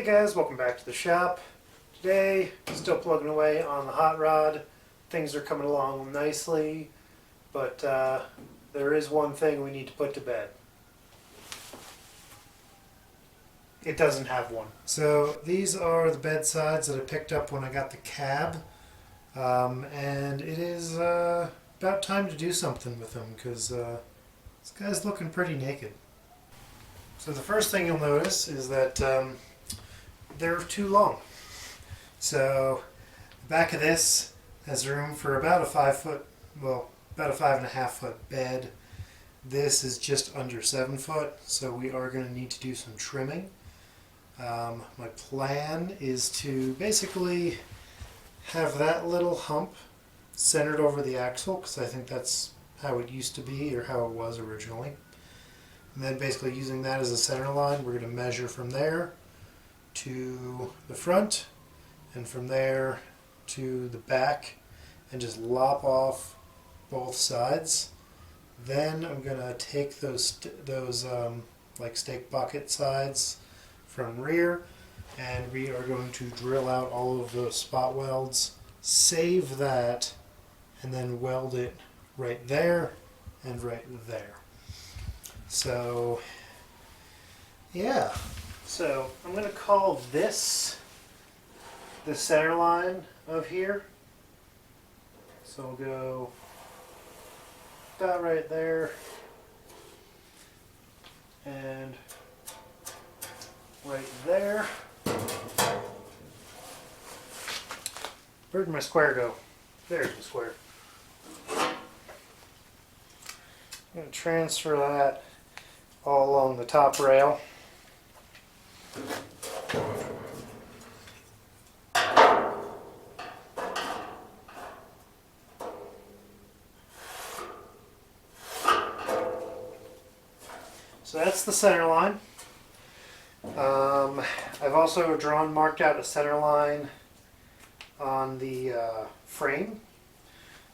Hey guys, welcome back to the shop. Today, still plugging away on the hot rod. Things are coming along nicely, but there is one thing we need to put to bed. It doesn't have one. So these are the bed sides that I picked up when I got the cab, and it is about time to do something with them because this guy's looking pretty naked. So the first thing you'll notice is that they're too long. So the back of this has room for about a 5-foot, well, about a 5.5-foot bed. This is just under 7 foot, so we are going to need to do some trimming. My plan is to basically have that little hump centered over the axle, because I think that's how it used to be, or how it was originally. And then basically using that as a center line, we're going to measure from there to the front, and from there to the back, and just lop off both sides. Then I'm going to take those like steak bucket sides from rear, and we are going to drill out all of those spot welds, save that, and then weld it right there and right there. So yeah, so I'm going to call this the center line of here. So we'll go about right there and right there. Where'd my square go? There's the square. I'm going to transfer that all along the top rail. So that's the center line. I've also marked out a center line on the frame.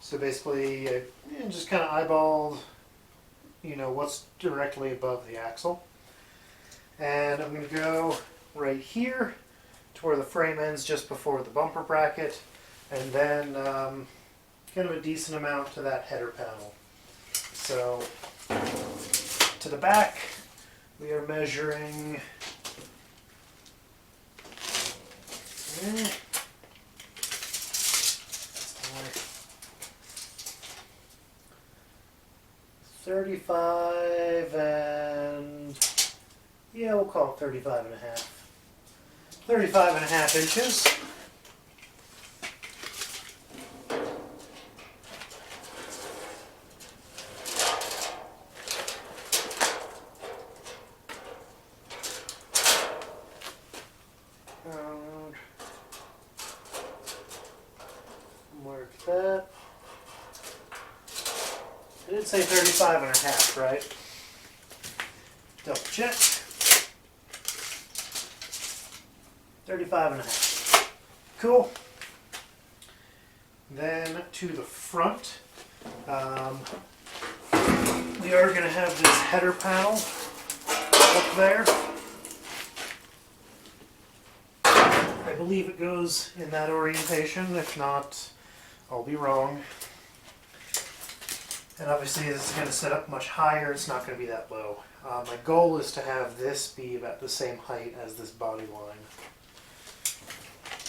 So basically, I just kind of eyeballed, what's directly above the axle. And I'm going to go right here to where the frame ends, just before the bumper bracket, and then kind of a decent amount to that header panel. So to the back, we are measuring 35 and, yeah, we'll call it 35 and a half. 35 and a half inches. Mark that. I did say 35 and a half, right? Double check. 35 and a half. Cool. Then to the front, we are going to have this header panel up there. I believe it goes in that orientation. If not, I'll be wrong. And obviously this is going to set up much higher. It's not going to be that low. My goal is to have this be about the same height as this body line.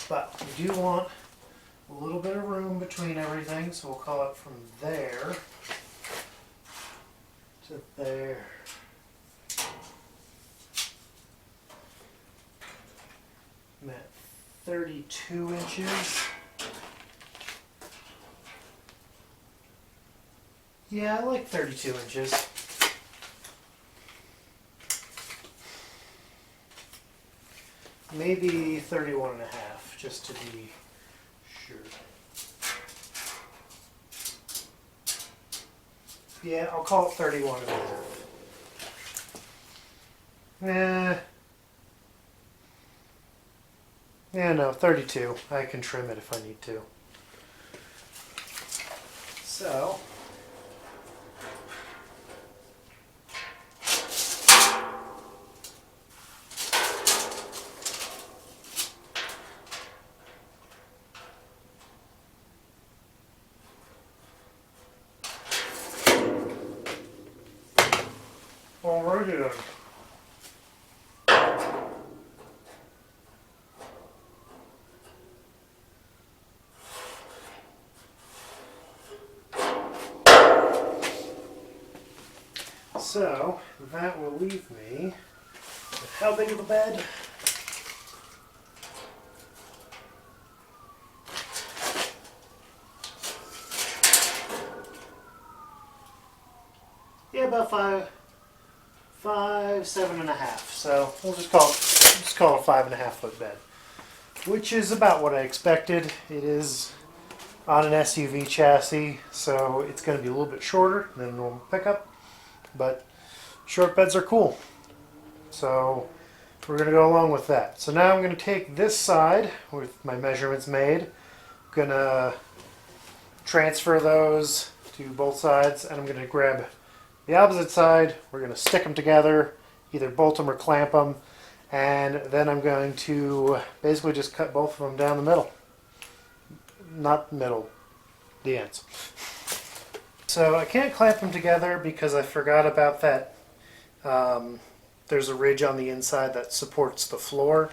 But we do want a little bit of room between everything, so we'll call it from there to there. I'm at 32 inches. Yeah, I like 32 inches. Maybe 31 and a half, just to be sure. Yeah, I'll call it 31 and a half. Yeah, no, 32. I can trim it if I need to. So Alrighty then. So that will leave me with how big of a bed? Yeah, about 7.5. So we'll just call it a 5.5 foot bed, which is about what I expected. It is on an SUV chassis, so it's going to be a little bit shorter than a normal pickup. But short beds are cool, so we're going to go along with that. So now I'm going to take this side with my measurements made. I'm going to transfer those to both sides, and I'm going to grab the opposite side. We're going to stick them together, either bolt them or clamp them, and then I'm going to basically just cut both of them down the middle. Not middle, the ends. So I can't clamp them together because I forgot about that. There's a ridge on the inside that supports the floor.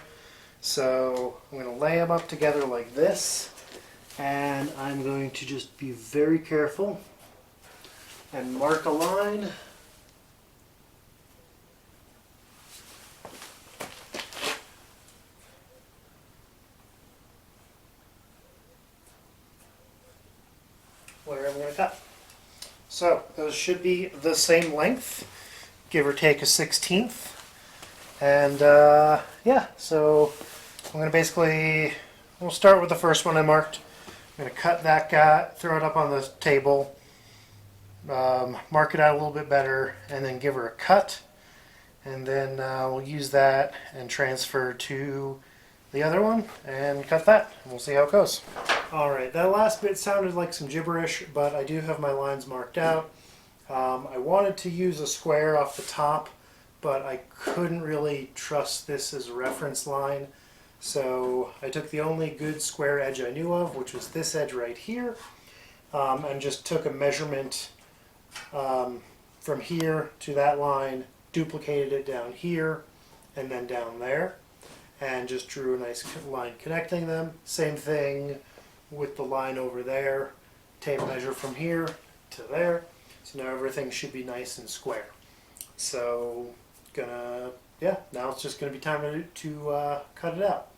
So I'm going to lay them up together like this, and I'm going to just be very careful and mark a line. Where I'm going to cut. So those should be the same length, give or take a 1/16. And yeah, so I'm going to basically, we'll start with the first one I marked. I'm going to cut that guy, throw it up on the table, mark it out a little bit better, and then give her a cut. And then we'll use that and transfer to the other one and cut that, and we'll see how it goes. Alright, that last bit sounded like some gibberish, but I do have my lines marked out. I wanted to use a square off the top, but I couldn't really trust this as a reference line. So I took the only good square edge I knew of, which was this edge right here, and just took a measurement from here to that line, duplicated it down here, and then down there, and just drew a nice line connecting them. Same thing with the line over there. Tape measure from here to there. So now everything should be nice and square. So now it's just gonna be time to cut it out.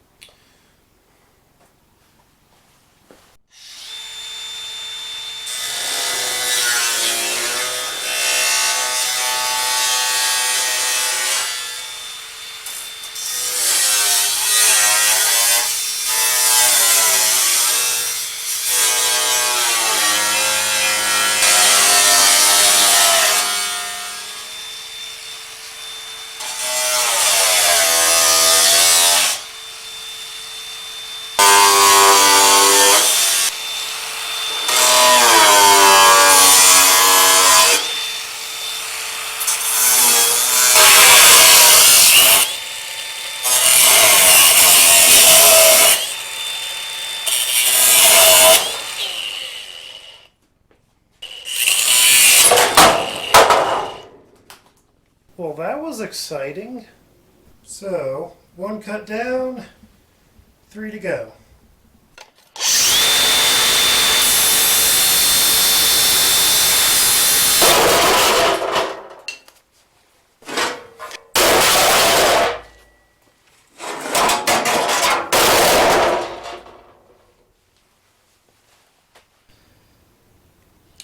Well, that was exciting. So, 1 cut down, 3 to go.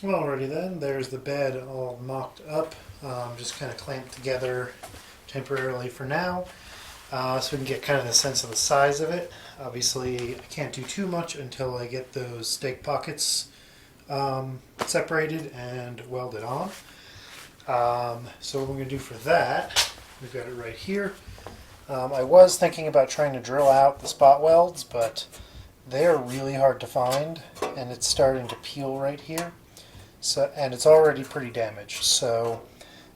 Alrighty then, there's the bed all mocked up, just kind of clamped together temporarily for now, so we can get kind of the sense of the size of it. Obviously I can't do too much until I get those stake pockets separated and welded on. So what we're going to do for that, we've got it right here. I was thinking about trying to drill out the spot welds, but they're really hard to find, and it's starting to peel right here. So, and it's already pretty damaged. So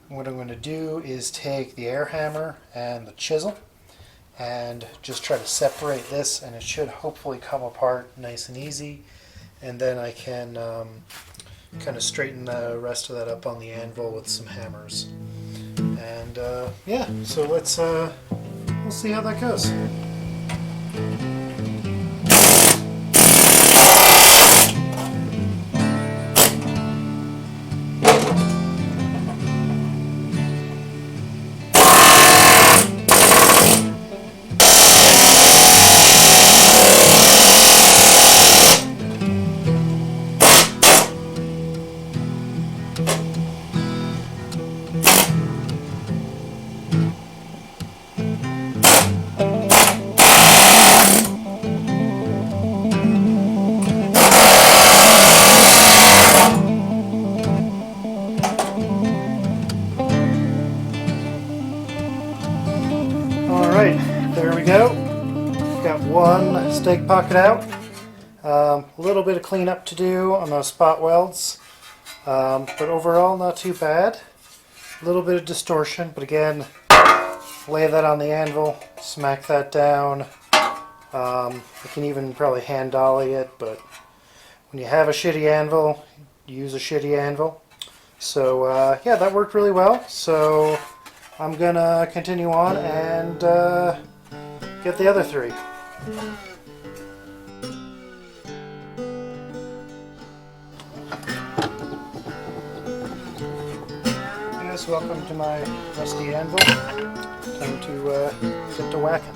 what I'm going to do is take the air hammer and the chisel and just try to separate this, and it should hopefully come apart nice and easy. And then I can kind of straighten the rest of that up on the anvil with some hammers. And yeah, so we'll see how that goes. Alright, there we go. Got one stake pocket out. A little bit of cleanup to do on those spot welds, but overall not too bad. A little bit of distortion, but again, lay that on the anvil, smack that down. I can even probably hand dolly it, but when you have a shitty anvil, use a shitty anvil. So yeah, that worked really well. So I'm gonna continue on and get the other three. Yes, welcome to my rusty anvil. Time to get to whacking.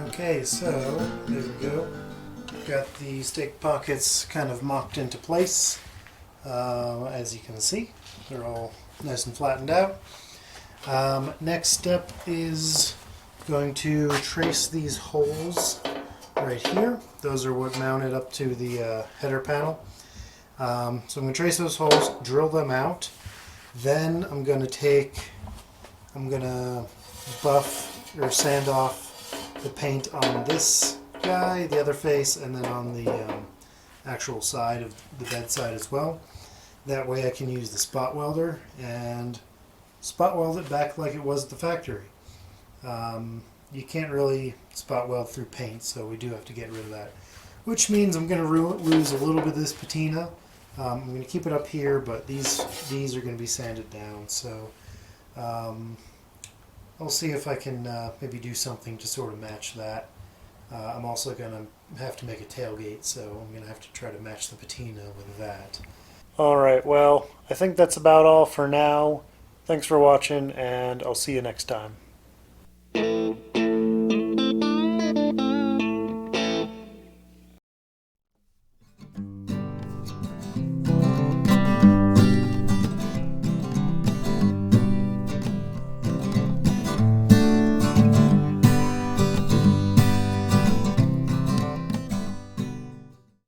Okay, so there we go. Got the stake pockets kind of mocked into place. As you can see, they're all nice and flattened out. Next step is going to trace these holes right here. Those are what mounted up to the header panel. So I'm going to trace those holes, drill them out. Then I'm going to buff or sand off the paint on this guy, the other face, and then on the actual side of the bed side as well. That way I can use the spot welder and spot weld it back like it was at the factory. You can't really spot weld through paint, so we do have to get rid of that. Which means I'm going to lose a little bit of this patina. I'm going to keep it up here, but these are going to be sanded down. So I'll see if I can maybe do something to sort of match that. I'm also going to have to make a tailgate, so I'm going to have to try to match the patina with that. Alright, well, I think that's about all for now. Thanks for watching, and I'll see you next time.